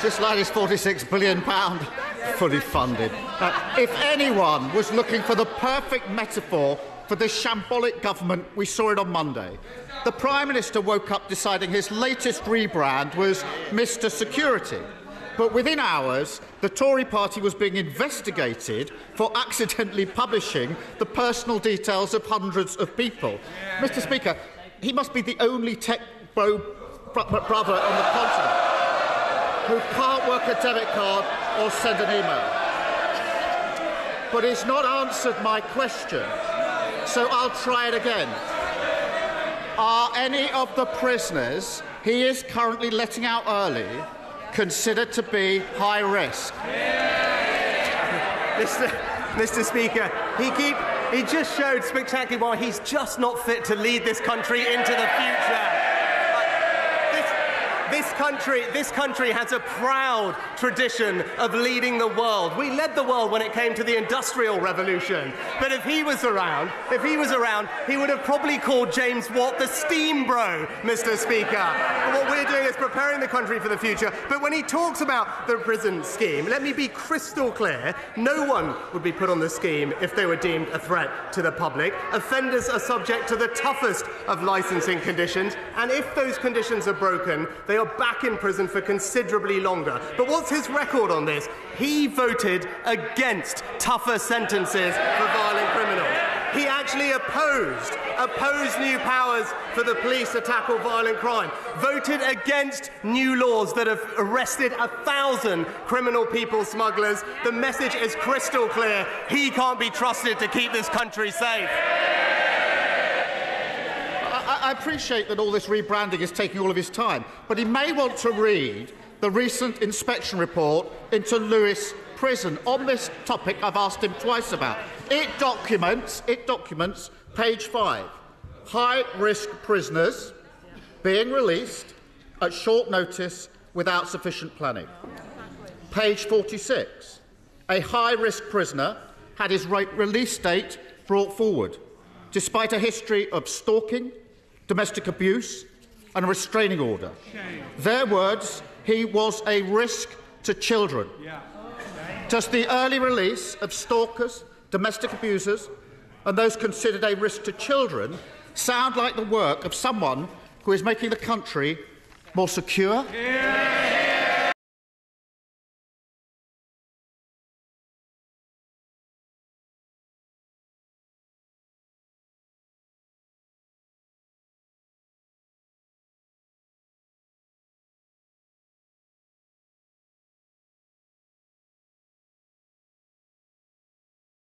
just like his £46 billion fully funded. If anyone was looking for the perfect metaphor for the shambolic government, we saw it on Monday. The Prime Minister woke up deciding his latest rebrand was Mr. Security. But within hours, the Tory party was being investigated for accidentally publishing the personal details of hundreds of people. Mr. Speaker, he must be the only tech brother on the continent who can't work a debit card or send an email. But he's not answered my question, so I'll try it again. Are any of the prisoners he is currently letting out early considered to be high risk? Mr. Speaker, he just showed spectacularly why he's just not fit to lead this country into the future. This country has a proud tradition of leading the world. We led the world when it came to the Industrial Revolution. But if he was around, he would have probably called James Watt the steam bro, Mr. Speaker. And what we're doing is preparing the country for the future. But when he talks about the prison scheme, let me be crystal clear. No one would be put on the scheme if they were deemed a threat to the public. Offenders are subject to the toughest of licensing conditions. And if those conditions are broken, they are back in prison for considerably longer. But what's his record on this? He voted against tougher sentences for violent criminals. He actually opposed new powers for the police to tackle violent crime, voted against new laws that have arrested 1,000 criminal people smugglers. The message is crystal clear. He can't be trusted to keep this country safe. I appreciate that all this rebranding is taking all of his time, but he may want to read the recent inspection report into Lewes Prison. On this topic, I've asked him twice about. It documents, page 5, high-risk prisoners being released at short notice without sufficient planning. Page 46, a high-risk prisoner had his release date brought forward, despite a history of stalking, domestic abuse and a restraining order. Their words, he was a risk to children. Does the early release of stalkers, domestic abusers and those considered a risk to children sound like the work of someone who is making the country more secure?